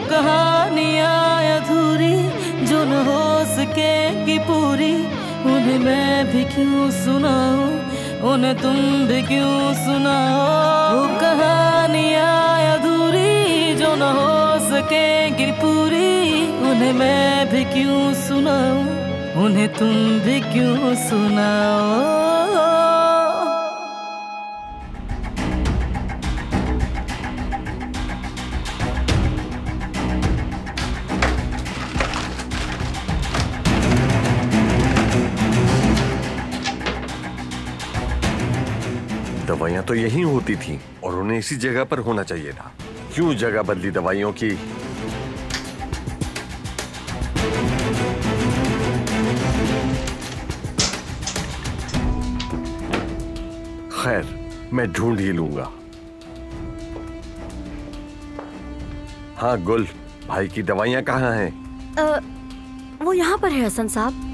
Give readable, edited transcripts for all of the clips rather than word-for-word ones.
कहानियाँ अधूरी जो न हो सकेगी पूरी, उन्हें मैं भी क्यों सुनाऊं, उन्हें तुम भी क्यों सुनाओ। वो कहानियाँ अधूरी जो न हो सकेगी पूरी, उन्हें मैं भी क्यों सुनाऊं, उन्हें तुम भी क्यों सुनाओ। दवाइयां तो यहीं होती थी और उन्हें इसी जगह पर होना चाहिए था। क्यों जगह बदली दवाइयों की? खैर, मैं ढूंढ ही लूंगा। हाँ गुल, भाई की दवाइयां कहाँ हैं? वो यहाँ पर है हसन साहब।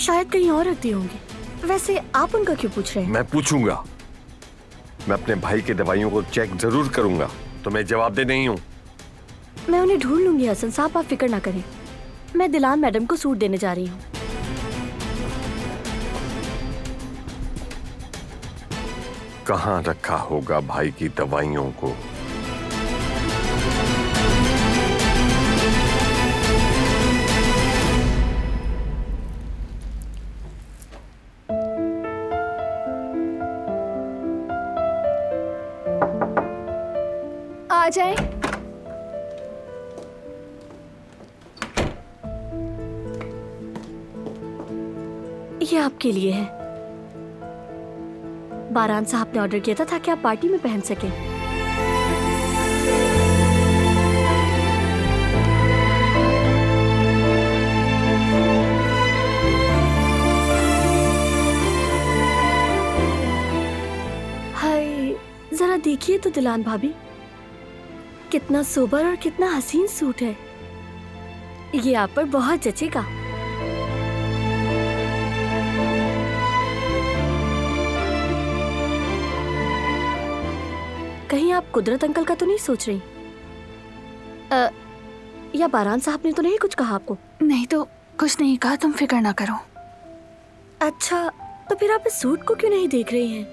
शायद कहीं और रखती होंगी। वैसे आप उनका क्यों पूछ रहे हैं? मैं पूछूंगा। मैं अपने भाई की दवाइयों को चेक जरूर करूंगा। तो मैं जवाब दे नहीं हूँ। मैं उन्हें ढूंढ लूंगी हसन साहब, आप फिक्र ना करें। मैं दिलान मैडम को सूट देने जा रही हूँ। कहाँ रखा होगा भाई की दवाइयों को? आ जाए। ये आपके लिए है। बारान साहब ने ऑर्डर किया था ताकि आप पार्टी में पहन सकें। हाय, जरा देखिए तो दिलान भाभी, कितना सोबर और कितना हसीन सूट है। ये आप पर बहुत जचेगा। कहीं आप कुदरत अंकल का तो नहीं सोच रही? या बारान साहब ने तो नहीं कुछ कहा आपको? नहीं तो कुछ नहीं कहा, तुम फिक्र ना करो। अच्छा, तो फिर आप इस सूट को क्यों नहीं देख रही हैं?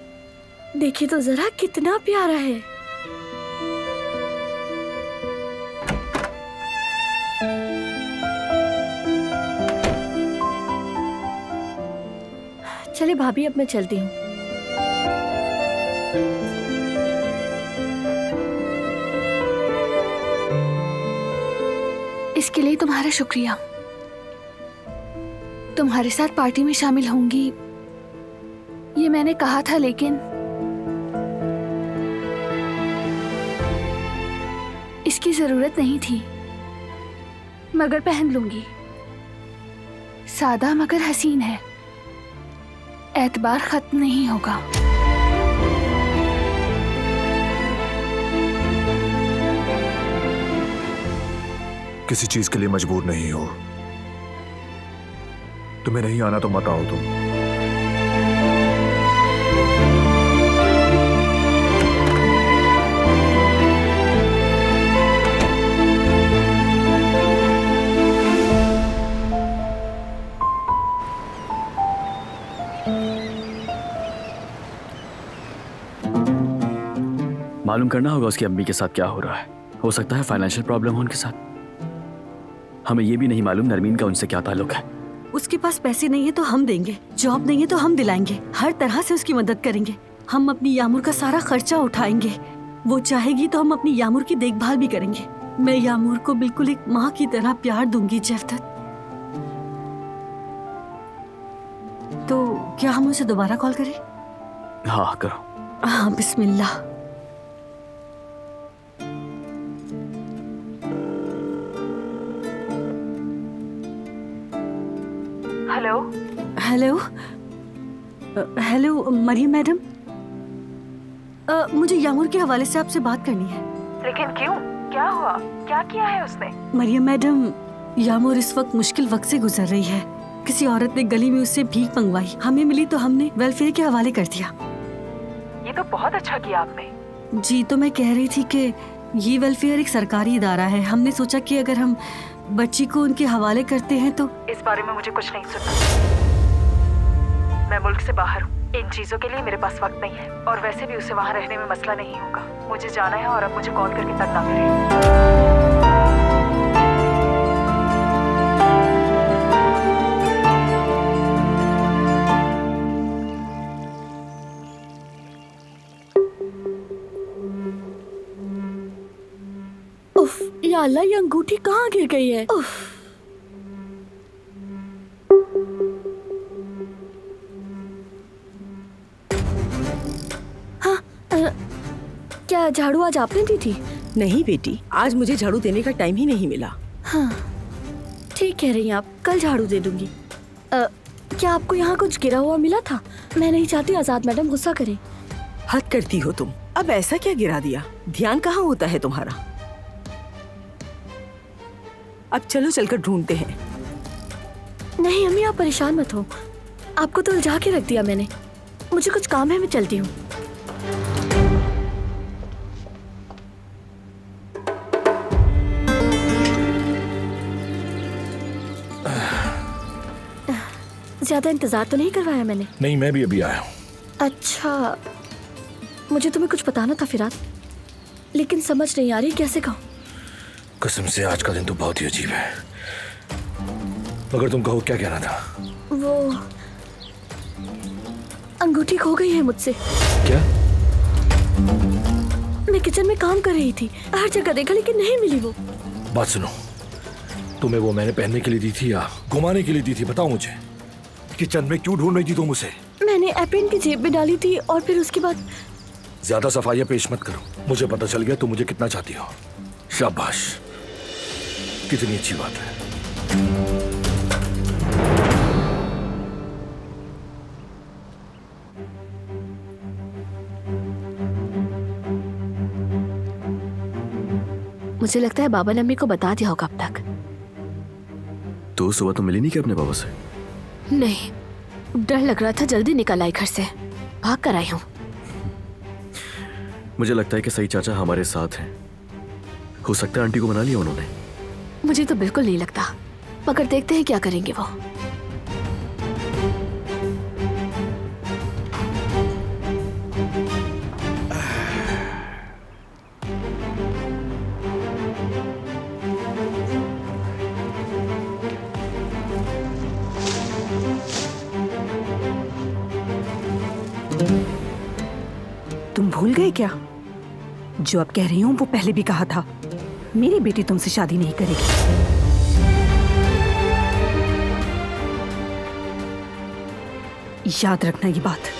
देखिए तो जरा कितना प्यारा है। चलिए भाभी, अब मैं चलती हूँ। इसके लिए तुम्हारा शुक्रिया। तुम्हारे साथ पार्टी में शामिल होंगी ये मैंने कहा था, लेकिन इसकी जरूरत नहीं थी। मगर पहन लूंगी। सादा मगर हसीन है, एतबार खत्म नहीं होगा। किसी चीज के लिए मजबूर नहीं हो। तुम्हें नहीं आना तो मत आओ तुम। मालूम करना होगा उसकी अम्मी के साथ क्या हो रहा है। हो सकता है फाइनेंशियल प्रॉब्लम हो उनके साथ। हमें ये भी नहीं मालूम नरमीन का उनसे क्या ताल्लुक है। उसके पास पैसे नहीं है तो हम देंगे, जॉब नहीं है तो हम दिलाएंगे, हर तरह से उसकी मदद करेंगे। हम अपनी यामुर का सारा खर्चा उठाएंगे। वो चाहेगी तो हम अपनी यामुर की देखभाल भी करेंगे। मैं यामुर को बिल्कुल एक माँ की तरह प्यार दूंगी जफदत। तो क्या हम उसे दोबारा कॉल करें? हाँ करो। हाँ बिस्मिल्लाह। Hello hello hello Maryam madam, मुझे यामुर के हवाले से आपसे बात करनी है। लेकिन क्यों, क्या हुआ, क्या किया है उसने? मरियम मैडम, यामुर इस वक्त मुश्किल वक्त से गुजर रही है। किसी औरत ने गली में उससे भीख मंगवाई, हमें मिली तो हमने वेलफेयर के हवाले कर दिया। ये तो बहुत अच्छा किया आपने। जी तो मैं कह रही थी कि ये वेलफेयर एक सरकारी इदारा है। हमने सोचा कि अगर हम बच्ची को उनके हवाले करते हैं तो। इस बारे में मुझे कुछ नहीं सुनना। मैं मुल्क से बाहर हूँ, इन चीजों के लिए मेरे पास वक्त नहीं है, और वैसे भी उसे वहाँ रहने में मसला नहीं होगा। मुझे जाना है और अब मुझे कॉल करके तंग ना करें। उफ, या अल्लाह, ये अंगूठी कहाँ गिर गई है? उफ। हाँ, क्या झाड़ू आज आपने दी थी? नहीं बेटी, आज मुझे झाड़ू देने का टाइम ही नहीं मिला। हाँ, ठीक कह रही हैं आप, कल झाड़ू दे दूंगी। क्या आपको यहाँ कुछ गिरा हुआ मिला था? मैं नहीं चाहती आजाद मैडम गुस्सा करें। हद करती हो तुम। अब ऐसा क्या गिरा दिया? ध्यान कहाँ होता है तुम्हारा? अब चलो चलकर ढूंढते हैं। नहीं अम्मी, आप परेशान मत हो, आपको तो उलझा के रख दिया मैंने। मुझे कुछ काम है, मैं चलती हूँ। ज्यादा इंतजार तो नहीं करवाया मैंने? नहीं, मैं भी अभी आया हूँ। अच्छा, मुझे तुम्हें कुछ बताना था फिराद, लेकिन समझ नहीं आ रही कैसे कहूँ। कसम से आज का दिन तो बहुत ही अजीब है। मगर तुम कहो, क्या कहना था? वो अंगूठी खो गई है मुझसे। क्या? मैं किचन में काम कर रही थी, हर जगह देखा लेकिन नहीं मिली वो। बात सुनो, तुम्हें वो मैंने पहनने के लिए दी थी या घुमाने के लिए दी थी? बताओ मुझे। किचन में क्यों ढूंढ रही थी तुम उसे? मैंने एप्रन की जेब में डाली थी और फिर उसके बाद। ज्यादा सफाइयां पेश मत करो, मुझे पता चल गया तुम मुझे कितना चाहती हो। शाबाश, कितनी अच्छी बात है। मुझे लगता है बाबा ने अम्मी को बता दिया होगा अब तक। तो सुबह तो मिली नहीं क्या अपने बाबा से? नहीं, डर लग रहा था, जल्दी निकल आई घर से, भाग कर आई हूँ। मुझे लगता है कि सही चाचा हमारे साथ हैं। हो सकता है आंटी को मना लिया उन्होंने। मुझे तो बिल्कुल नहीं लगता, मगर देखते हैं क्या करेंगे वो। तुम भूल गए क्या? जो अब कह रही हूँ वो पहले भी कहा था। मेरी बेटी तुमसे शादी नहीं करेगी। याद रखना ये बात।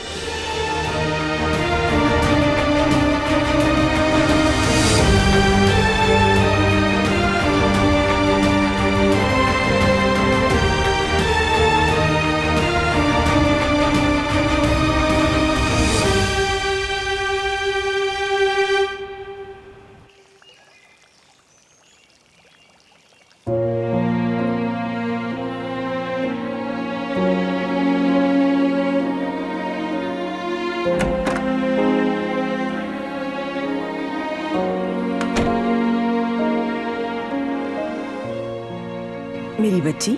मेरी बच्ची,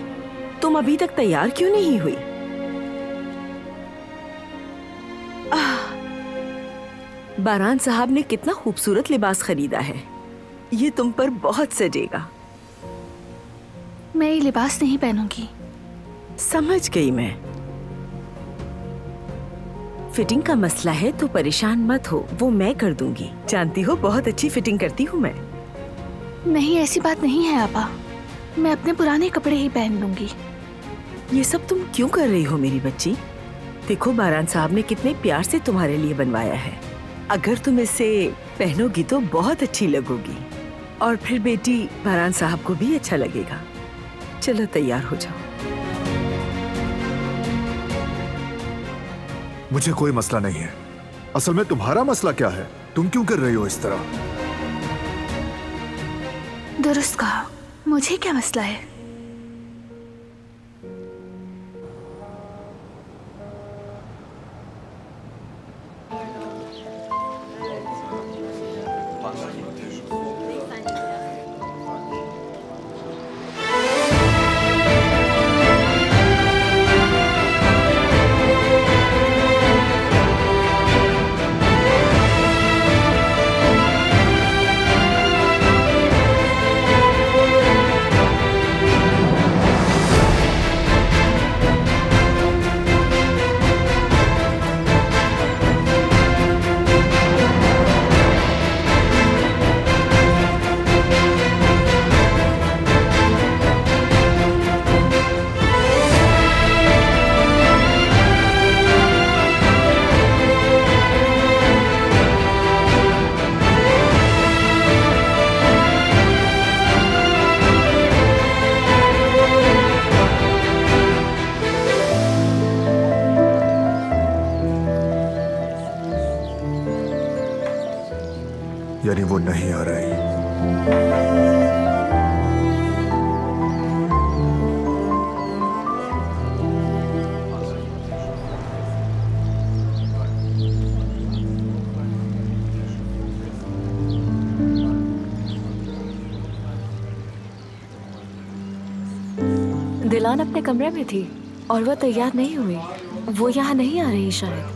तुम अभी तक तैयार क्यों नहीं हुई? बारान साहब ने कितना खूबसूरत लिबास खरीदा है, ये तुम पर बहुत सजेगा। मैं ये लिबास नहीं पहनूंगी। समझ गई मैं। फिटिंग का मसला है तो परेशान मत हो, वो मैं कर दूंगी। जानती हो बहुत अच्छी फिटिंग करती हूँ मैं। नहीं, ऐसी बात नहीं है आपा, मैं अपने पुराने कपड़े ही पहन लूंगी। ये सब तुम क्यों कर रही हो मेरी बच्ची? देखो बारान साहब ने कितने प्यार से तुम्हारे लिए बनवाया है। अगर तुम इसे पहनोगी तो बहुत अच्छी लगोगी, और फिर बेटी बारान साहब को भी अच्छा लगेगा। चलो तैयार हो जाओ। मुझे कोई मसला नहीं है। असल में तुम्हारा मसला क्या है? तुम क्यों कर रही हो इस तरह? दुरुस्त कहा, मुझे क्या मसला है? यानी वो नहीं आ रही। दिलान अपने कमरे में थी और वो तैयार नहीं हुई। वो यहाँ नहीं आ रही शायद।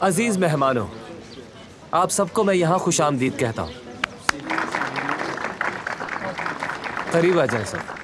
अजीज मेहमानों, आप सबको मैं यहाँ खुशामदीद कहता हूँ। करीब आ जाए सब।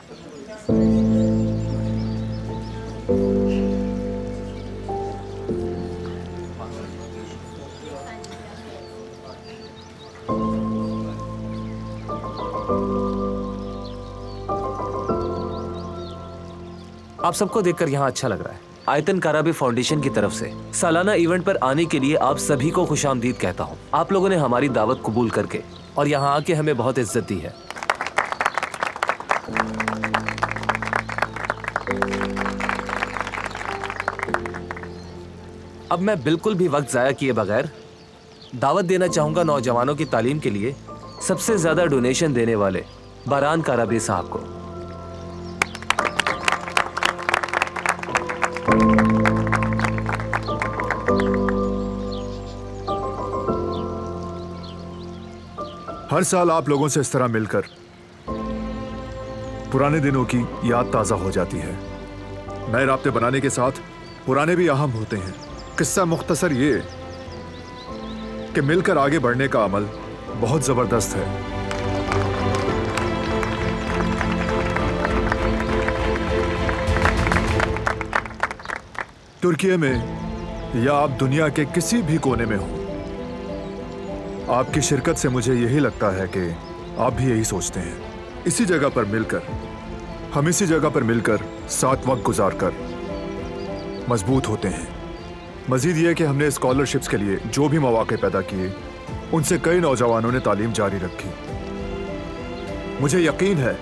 आप सबको देखकर यहाँ अच्छा लग रहा है। आयतन काराबे फाउंडेशन की तरफ से सालाना इवेंट पर आने के लिए आप सभी को खुशामदीद कहता हूँ। आप लोगों ने हमारी दावत कबूल करके और यहाँ आके हमें बहुत इज्जत दी है। अब मैं बिल्कुल भी वक्त जाया किए बगैर दावत देना चाहूंगा नौजवानों की तालीम के लिए सबसे ज्यादा डोनेशन देने वाले बारान काराबे साहब को। हर साल आप लोगों से इस तरह मिलकर पुराने दिनों की याद ताजा हो जाती है। नए राब्ते बनाने के साथ पुराने भी अहम होते हैं। किस्सा मुख्तसर ये कि मिलकर आगे बढ़ने का अमल बहुत जबरदस्त है। तुर्की में या आप दुनिया के किसी भी कोने में हो, आपकी शिरकत से मुझे यही लगता है कि आप भी यही सोचते हैं। इसी जगह पर मिलकर, हम इसी जगह पर मिलकर साथ वक्त गुजारकर मजबूत होते हैं। मजीद यह कि हमने स्कॉलरशिप्स के लिए जो भी मौके पैदा किए, उनसे कई नौजवानों ने तालीम जारी रखी। मुझे यकीन है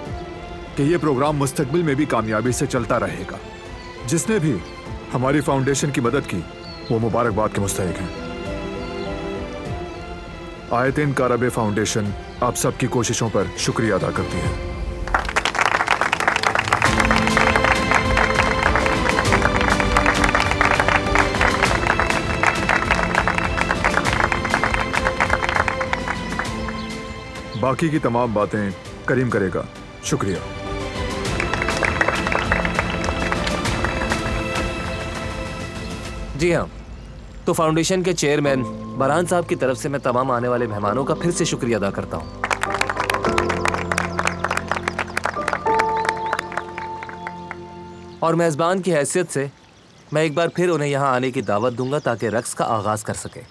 कि यह प्रोग्राम मुस्तकबिल में भी कामयाबी से चलता रहेगा। जिसने भी हमारी फाउंडेशन की मदद की वो मुबारकबाद के मुस्तहिक हैं। आयतन काराबे फाउंडेशन आप सबकी कोशिशों पर शुक्रिया अदा करती है। बाकी की तमाम बातें करीम करेगा। शुक्रिया। जी हाँ, तो फाउंडेशन के चेयरमैन बारान साहब की तरफ से मैं तमाम आने वाले मेहमानों का फिर से शुक्रिया अदा करता हूँ। और मेज़बान की हैसियत से मैं एक बार फिर उन्हें यहाँ आने की दावत दूंगा ताकि रक्स का आगाज कर सके।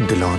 दिलान,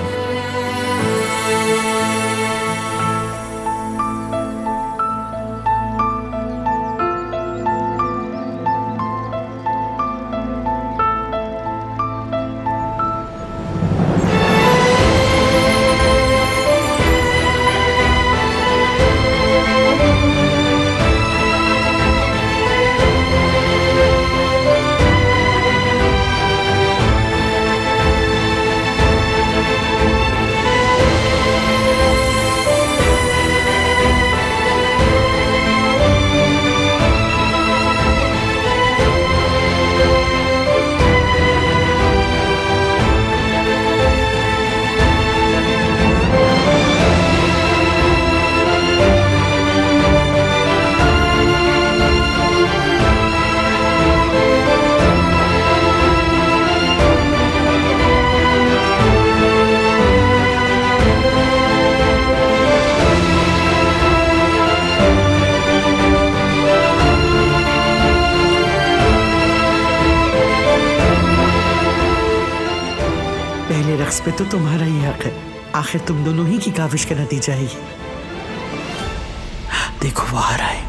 रक्स पे तो तुम्हारा ही हक है। आखिर तुम दोनों ही की काविश का नतीजा है। देखो वो आ रहा है।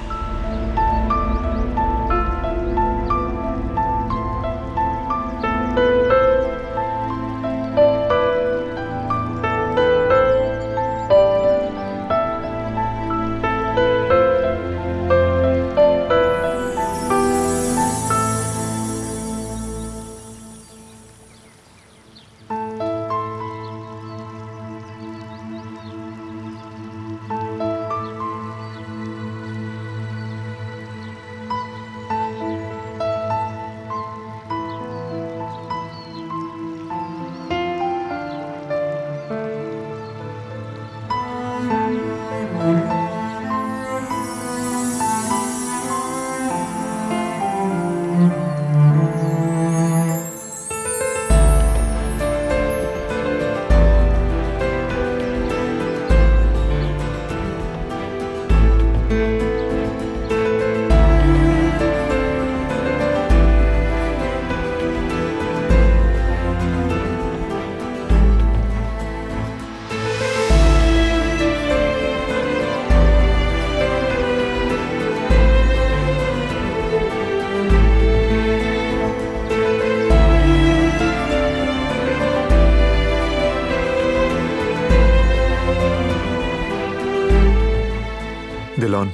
दिलान,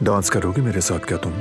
डांस करोगी मेरे साथ क्या तुम?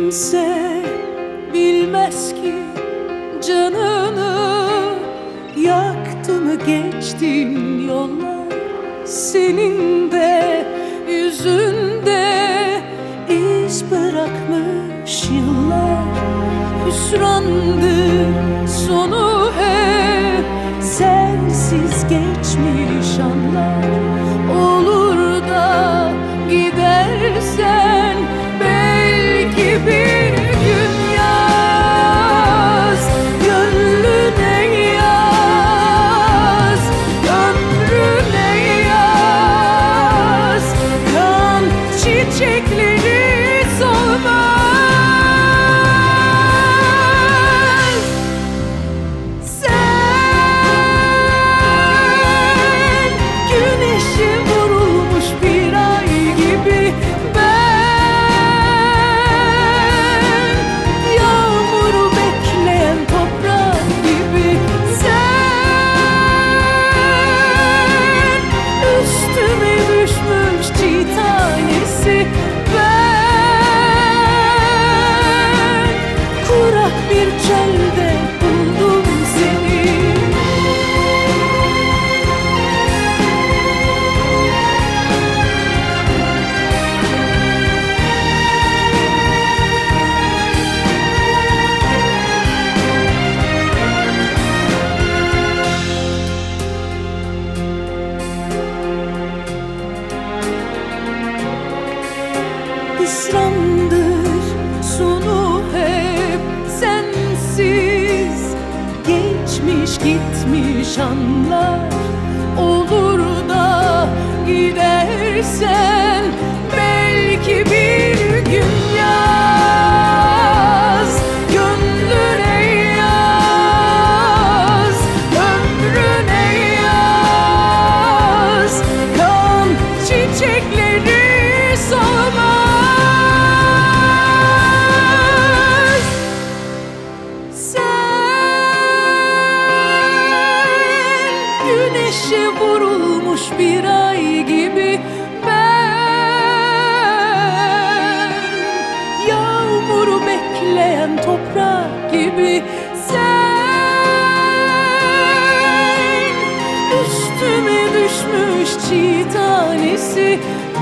kimse bilmez ki canını yaktı mı geçtiğin yollar. Senin de yüzünde iz bırakmış yıllar. Hüsrandır sonu hep sensiz geçmiş anlar. Olur da gidersen belki bir gün yaz gönlüne, yaz ömrüne, yaz kan çiçekleri solmaz. Hüsrandır sonu hep sensiz geçmiş gitmiş anlar. Olur da gidersen belki bir gün yaz gönlüne, yaz ömrüne, yaz kan çiçekleri solmaz. Güneşe vurulmuş bir ay gibi ben, yağmuru bekleyen toprak gibi sen, üstüme düşmüş çiğ tanesi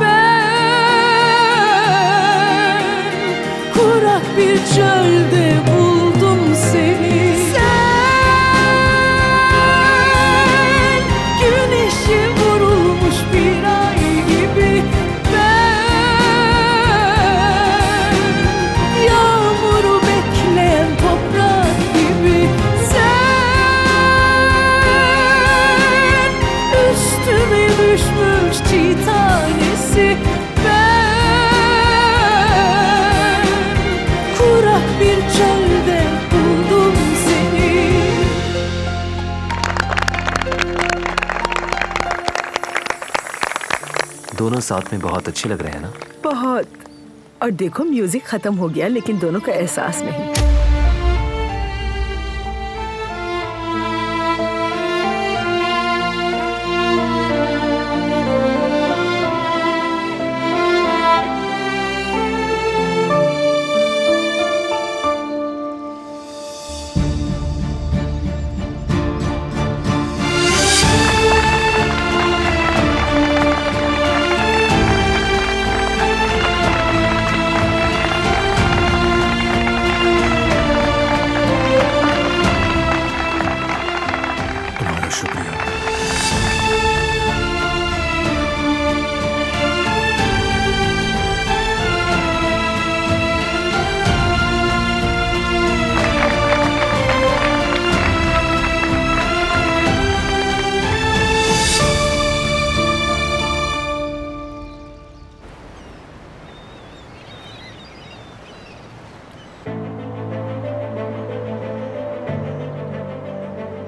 ben, kurak bir çölde buldum seni. Çiğ tanesi ben, kurak bir çölde buldum seni. दोनों साथ में बहुत अच्छे लग रहे हैं ना? बहुत। और देखो म्यूजिक खत्म हो गया लेकिन दोनों का एहसास नहीं।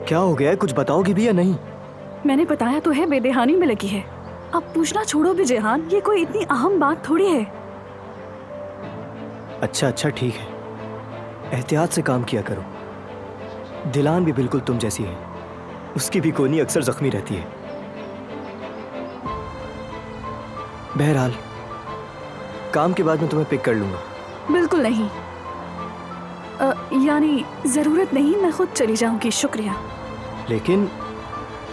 क्या हो गया है, कुछ बताओगी भी या नहीं? मैंने बताया तो है, बेदेहानी में लगी है। अब पूछना छोड़ो भी जेहान, ये कोई इतनी अहम बात थोड़ी है। अच्छा ठीक है, एहतियात से काम किया करो। दिलान भी बिल्कुल तुम जैसी है, उसकी भी कोनी अक्सर जख्मी रहती है। बहरहाल काम के बाद मैं तुम्हें पिक कर लूंगा। बिल्कुल नहीं, यानी जरूरत नहीं, मैं खुद चली जाऊंगी, शुक्रिया। लेकिन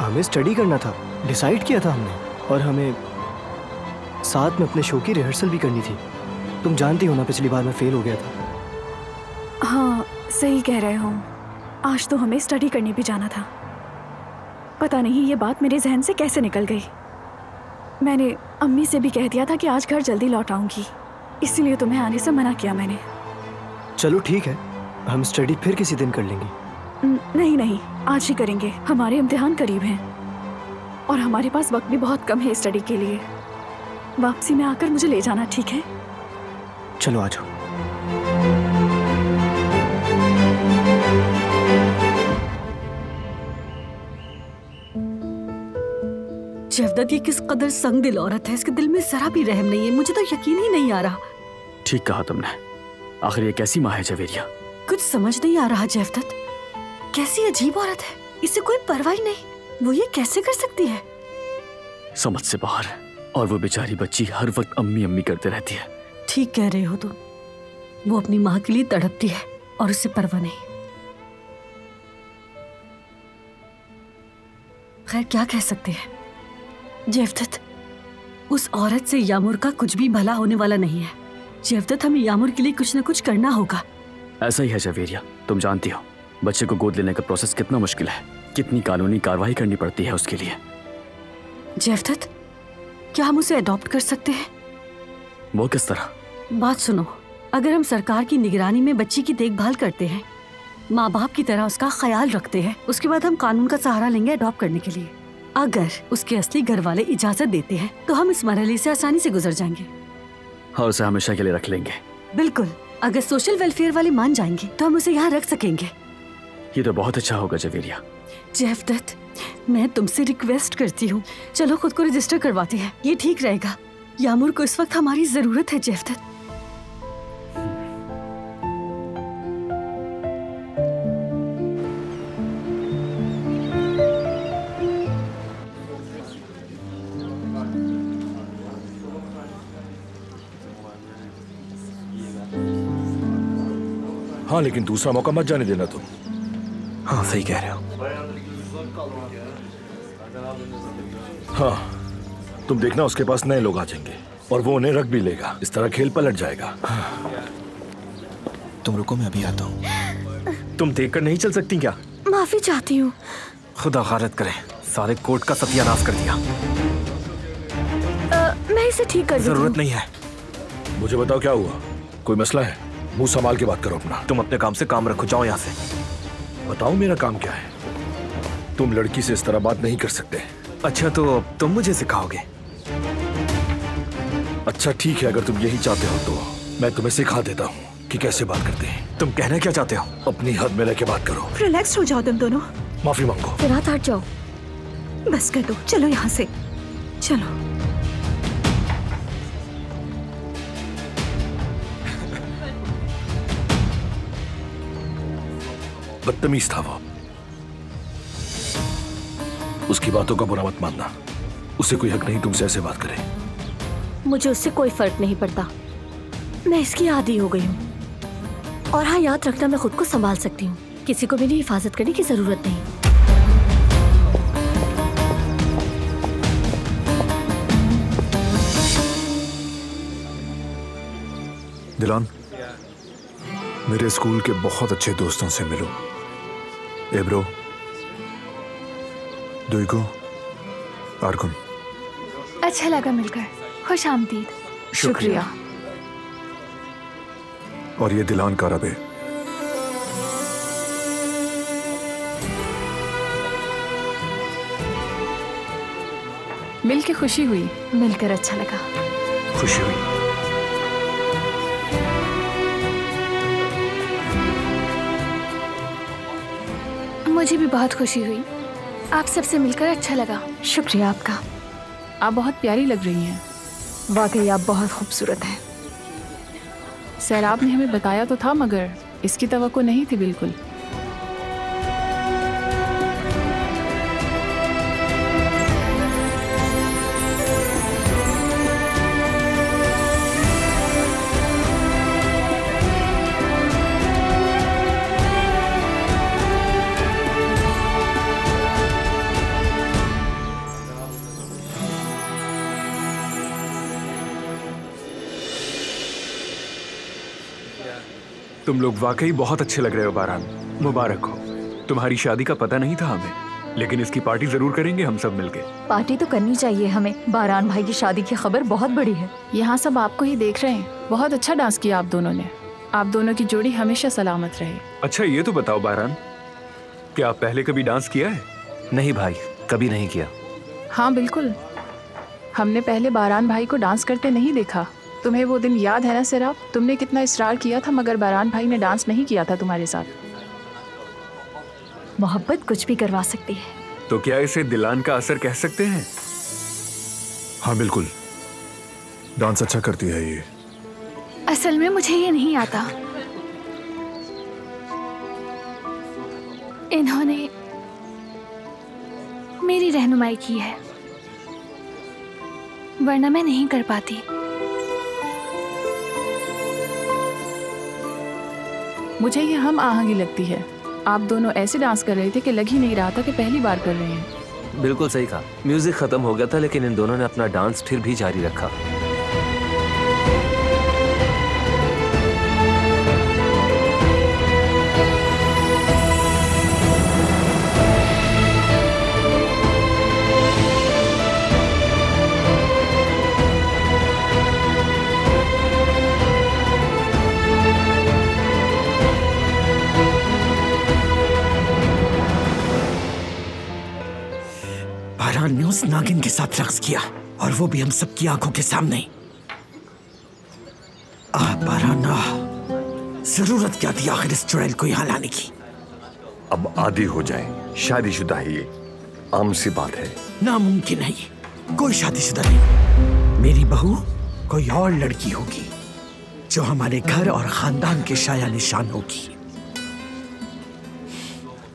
हमें स्टडी करना था, डिसाइड किया था हमने, और हमें साथ में अपने शो की रिहर्सल भी करनी थी। तुम जानती हो ना, पिछली बार मैं फेल हो गया था। हाँ सही कह रहे हो, आज तो हमें स्टडी करने भी जाना था। पता नहीं ये बात मेरे जहन से कैसे निकल गई। मैंने अम्मी से भी कह दिया था कि आज घर जल्दी लौट आऊंगी, इसीलिए तुम्हें आने से मना किया मैंने। चलो ठीक है, हम स्टडी फिर किसी दिन कर लेंगे। नहीं नहीं, आज ही करेंगे, हमारे इम्तिहान करीब हैं और हमारे पास वक्त भी बहुत कम है स्टडी के लिए। वापसी में आकर मुझे ले जाना, ठीक है? चलो आ जाओ। जवदत ये किस कदर संग दिल औरत है, इसके दिल में जरा भी रहम नहीं है। मुझे तो यकीन ही नहीं आ रहा। ठीक कहा तुमने, आखिर ये कैसी माँ है जवेरिया? कुछ समझ नहीं आ रहा जवदत, कैसी अजीब औरत है, इसे कोई परवाह ही नहीं। वो ये कैसे कर सकती है? समझ से बाहर। और वो बेचारी बच्ची हर वक्त अम्मी अम्मी करते रहती है। ठीक कह रहे हो तुम, वो अपनी माँ के लिए तड़पती है और उससे परवाह नहीं। खैर क्या कह सकते हैं जवदत, उस औरत से यामुर का कुछ भी भला होने वाला नहीं है। जवदत, हमें यामुर के लिए कुछ न कुछ करना होगा। ऐसा ही है जवेरिया, तुम जानती हो बच्चे को गोद लेने का प्रोसेस कितना मुश्किल है, कितनी कानूनी कार्रवाई करनी पड़ती है उसके लिए। जवदत, क्या हम उसे अडॉप्ट कर सकते हैं? वो किस तरह? बात सुनो, अगर हम सरकार की निगरानी में बच्ची की देखभाल करते हैं, माँ बाप की तरह उसका ख्याल रखते हैं, उसके बाद हम कानून का सहारा लेंगे अडॉप्ट करने के लिए। अगर उसके असली घर वाले इजाजत देते हैं तो हम इस मरहले से आसानी से गुजर जाएंगे और उसे हमेशा के लिए रख लेंगे। बिल्कुल, अगर सोशल वेलफेयर वाले मान जाएंगे तो हम उसे यहाँ रख सकेंगे। ये तो बहुत अच्छा होगा जवेरिया। जवदत, मैं तुमसे रिक्वेस्ट करती हूँ, चलो खुद को रजिस्टर करवाते हैं, ये ठीक रहेगा। यामुर को इस वक्त हमारी जरूरत है जवदत। हाँ, लेकिन दूसरा मौका मत जाने देना तुम। हाँ सही कह रहे हो। हाँ, तुम देखना उसके पास नए लोग आ जाएंगे और वो उन्हें रख भी लेगा। इस तरह खेल पलट जाएगा। तुम रुको, मैं अभी आता हूँ। तुम देखकर नहीं चल सकती क्या? माफी चाहती हूँ। खुदा गारत करे, सारे कोर्ट का सत्यानाश कर दिया। मैं इसे ठीक कर देती हूँ। जरूरत नहीं है। मुझे बताओ क्या हुआ, कोई मसला है? मुंह संभाल के बात करो अपना। तुम अपने काम से काम रखो, जाओ यहाँ से। बताओ मेरा काम क्या है? तुम लड़की से इस तरह बात नहीं कर सकते। अच्छा तो तुम मुझे सिखाओगे? अच्छा ठीक है, अगर तुम यही चाहते हो तो मैं तुम्हें सिखा देता हूँ कि कैसे बात करते हैं। तुम कहना क्या चाहते हो? अपनी हद में रह के बात करो। रिलैक्स हो जाओ तुम दोनों। माफी मांगो। फिर हाथ हट जाओ। बस कर दो, चलो यहाँ से, चलो। बदतमीज था वो, उसकी बातों का बुरा मत मानना। उसे कोई हक नहीं तुमसे ऐसे बात करे। मुझे उससे कोई फर्क नहीं पड़ता, मैं इसकी आदी हो गई हूँ। और हाँ, याद रखना मैं खुद को संभाल सकती हूँ, किसी को मेरी हिफाजत करने की जरूरत नहीं। दिलान, मेरे स्कूल के बहुत अच्छे दोस्तों से मिलो। एब्रो, दुइगो, आर्गुन। अच्छा लगा मिलकर, खुश आमदीद। शुक्रिया। और ये दिलान कारबे। मिलके खुशी हुई। मिलकर अच्छा लगा। खुशी हुई। मुझे भी बहुत खुशी हुई, आप सबसे मिलकर अच्छा लगा। शुक्रिया आपका। आप बहुत प्यारी लग रही हैं। वाकई आप बहुत खूबसूरत हैं। सैराब ने हमें बताया तो था, मगर इसकी तवक्को नहीं थी बिल्कुल। तुम लोग वाकई बहुत अच्छे लग रहे हो बारान, मुबारक हो। तुम्हारी शादी का पता नहीं था हमें, लेकिन इसकी पार्टी जरूर करेंगे हम सब मिलके। पार्टी तो करनी चाहिए हमें। बारान भाई की शादी की खबर बहुत बड़ी है। यहाँ सब आपको ही देख रहे हैं। बहुत अच्छा डांस किया आप दोनों ने। आप दोनों की जोड़ी हमेशा सलामत रहे। अच्छा ये तो बताओ बारान, क्या आप पहले कभी डांस किया है? नहीं भाई, कभी नहीं किया। हाँ बिल्कुल, हमने पहले बारान भाई को डांस करते नहीं देखा। तुम्हें वो दिन याद है ना सिराब? तुमने कितना इसरार किया था मगर बारान भाई ने डांस नहीं किया था तुम्हारे साथ। मोहब्बत कुछ भी करवा सकती है। तो क्या इसे दिलान का असर कह सकते हैं? हाँ बिल्कुल, डांस अच्छा करती है ये। असल में मुझे ये नहीं आता। इन्होंने मेरी रहनुमाई की है, वरना मैं नहीं कर पाती। मुझे ये हम आहंगी लगती है। आप दोनों ऐसे डांस कर रहे थे कि लग ही नहीं रहा था कि पहली बार कर रहे हैं। बिल्कुल सही कहा। म्यूजिक खत्म हो गया था लेकिन इन दोनों ने अपना डांस फिर भी जारी रखा। बारान ने उस नागिन के साथ रक्स किया और वो भी हम सबकी आंखों के सामने। बारान, जरूरत क्या थी आखिर इस चुड़ैल को यहाँ लाने की? अब आदी हो जाए, शादीशुदा है ये, आम सी बात है। नामुमकिन है ये, कोई शादीशुदा नहीं। मेरी बहू कोई और लड़की होगी जो हमारे घर और खानदान के शाया निशान होगी।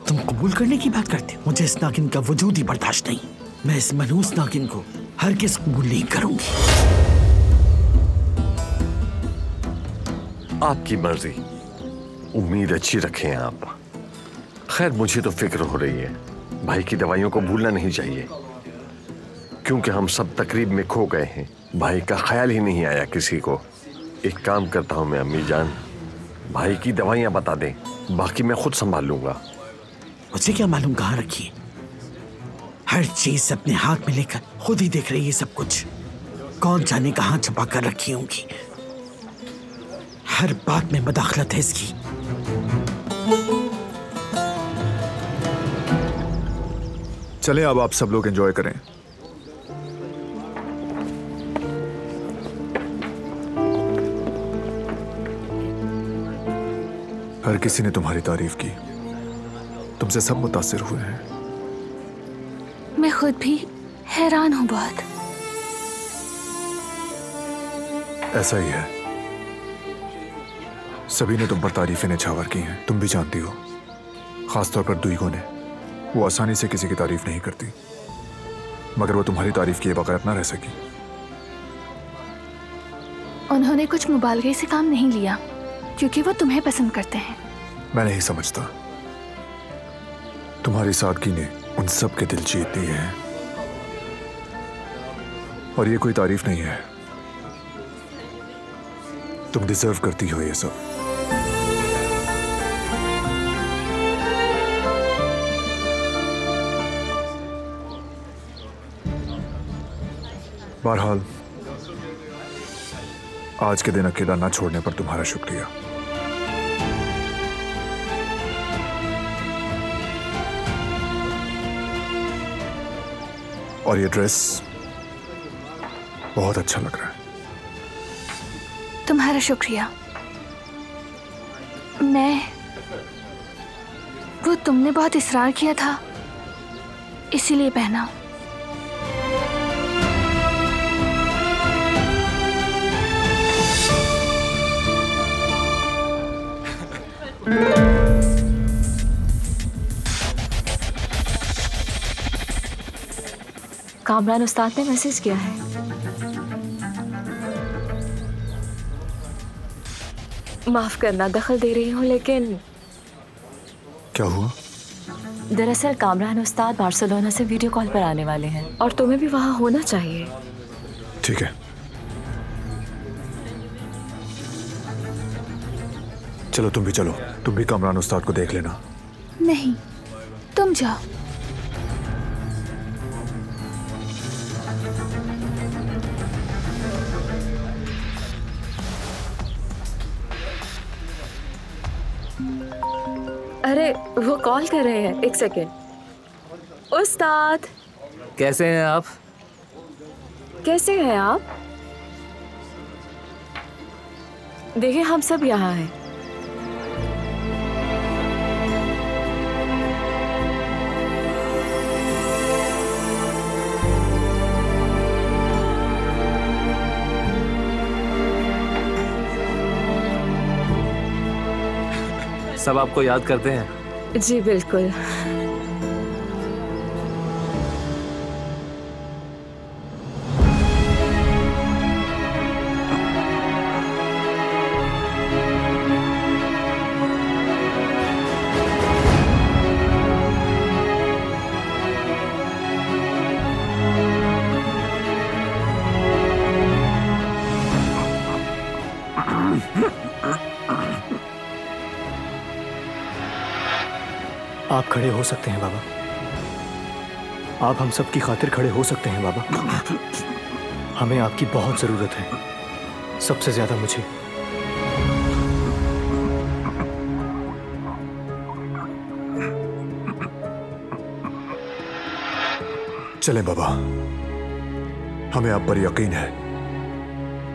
तुम कबूल करने की बात करते? मुझे इस नागिन का वजूद ही बर्दाश्त नहीं। मैं इस मनहूस नागिन को हरगिज़ कबूल नहीं करूंगी। आपकी मर्जी, उम्मीद अच्छी रखें आप। खैर मुझे तो फिक्र हो रही है, भाई की दवाइयों को भूलना नहीं चाहिए, क्योंकि हम सब तकरीब में खो गए हैं। भाई का ख्याल ही नहीं आया किसी को। एक काम करता हूँ मैं अम्मी जान, भाई की दवाइयाँ बता दें, बाकी मैं खुद संभाल लूंगा। मुझे क्या मालूम कहाँ रखी है? हर चीज अपने हाथ में लेकर खुद ही देख रही है सब कुछ। कौन जाने कहाँ छुपा कर रखी होंगी। हर बात में मदाखलत है इसकी। चलें अब आप सब लोग एंजॉय करें। हर किसी ने तुम्हारी तारीफ की, तुमसे सब मुतासिर हुए हैं। मैं खुद भी हैरान हूं बहुत। ऐसा ही है, सभी ने तुम पर तारीफें निछावर की हैं, तुम भी जानती हो। खासतौर पर दुईगो ने, वो आसानी से किसी की तारीफ नहीं करती, मगर वो तुम्हारी तारीफ किए बगैर ना रह सकी। उन्होंने कुछ मुबालगे से काम नहीं लिया, क्योंकि वो तुम्हें पसंद करते हैं। मैं नहीं समझता, तुम्हारी सादगी ने उन सब के दिल जीत लिए हैं, और ये कोई तारीफ नहीं है, तुम डिजर्व करती हो ये सब। बहरहाल आज के दिन अकेला ना छोड़ने पर तुम्हारा शुक्रिया। और ये ड्रेस बहुत अच्छा लग रहा है। तुम्हारा शुक्रिया। वो तुमने बहुत इसरार किया था, इसीलिए पहना। कामरान उस्ताद ने मैसेज किया है। माफ करना दखल दे रही हूँ, लेकिन क्या हुआ? दरअसल कामरान उस्ताद बार्सिलोना से वीडियो कॉल पर आने वाले हैं और तुम्हें भी वहाँ होना चाहिए। ठीक है, चलो तुम भी चलो, तुम भी कामरान उस्ताद को देख लेना। नहीं, तुम जाओ। अरे वो कॉल कर रहे हैं, एक सेकेंड। उस्ताद कैसे हैं आप? कैसे हैं आप? देखिए हम सब यहाँ हैं। सब आपको याद करते हैं? जी बिल्कुल। आप खड़े हो सकते हैं बाबा। आप हम सब की खातिर खड़े हो सकते हैं बाबा। हमें आपकी बहुत जरूरत है, सबसे ज्यादा मुझे। चलें बाबा, हमें आप पर यकीन है।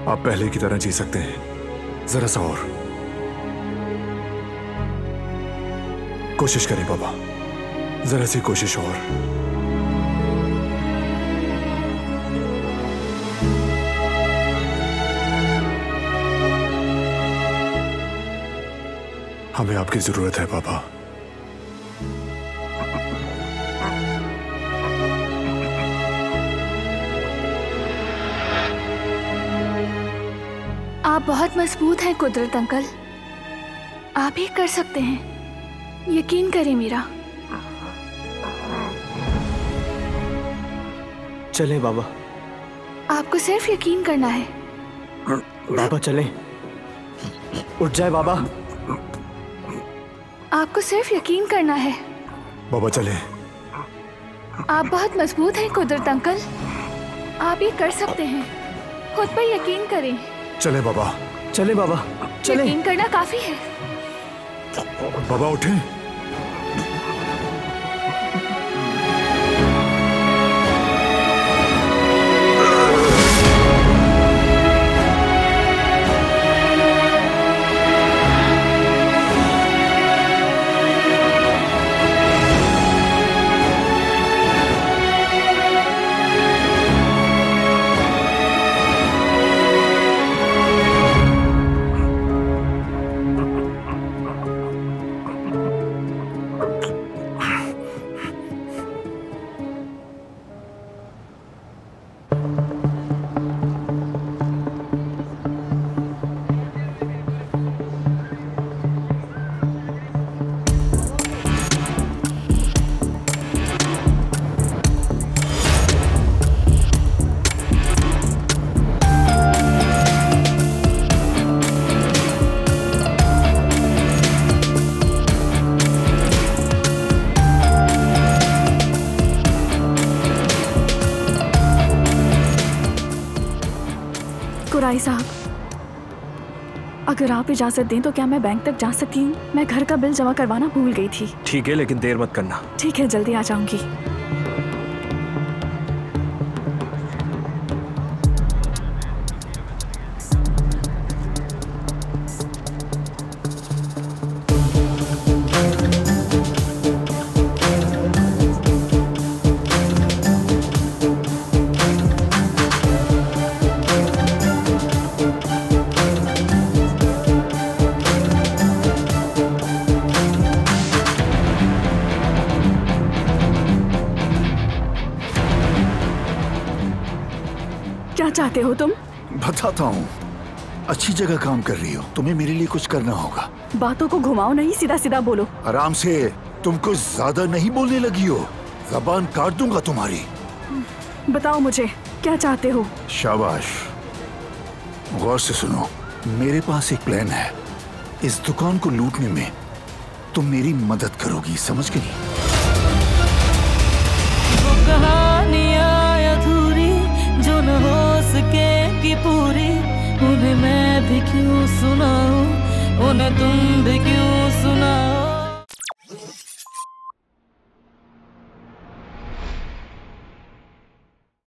आप पहले की तरह जी सकते हैं। जरा सा और कोशिश करें बाबा, जरा सी कोशिश और। हमें आपकी जरूरत है बाबा। आप बहुत मजबूत हैं कुदरत अंकल, आप ही कर सकते हैं, यकीन करें मेरा। चलें बाबा। आपको सिर्फ यकीन करना है। बाबा चलें। उठ जाए बाबा। आपको सिर्फ यकीन करना है। बाबा चलें। आप बहुत मजबूत हैं कुदरत अंकल, आप ये कर सकते हैं, खुद पर यकीन करें। चलें बाबा। चलें बाबा, चलें। यकीन करना काफी है। बाबा उठें। कुराई साहब, अगर आप इजाजत दें तो क्या मैं बैंक तक जा सकती हूँ? मैं घर का बिल जमा करवाना भूल गई थी। ठीक है, लेकिन देर मत करना। ठीक है, जल्दी आ जाऊंगी। क्या चाहते हो तुम? बताता हूँ। अच्छी जगह काम कर रही हो, तुम्हें मेरे लिए कुछ करना होगा। बातों को घुमाओ नहीं, सीधा सीधा बोलो। आराम से, तुम कुछ ज्यादा नहीं बोलने लगी हो, जबान काट दूंगा तुम्हारी। बताओ मुझे क्या चाहते हो? शाबाश, गौर से सुनो। मेरे पास एक प्लान है, इस दुकान को लूटने में तुम मेरी मदद करोगी, समझ गई? वो कहानियाँ अधूरी जो न हो सके कि पूरी, उन्हें मैं भी क्यों सुनाऊं, उन्हें तुम भी क्यों सुनाओ।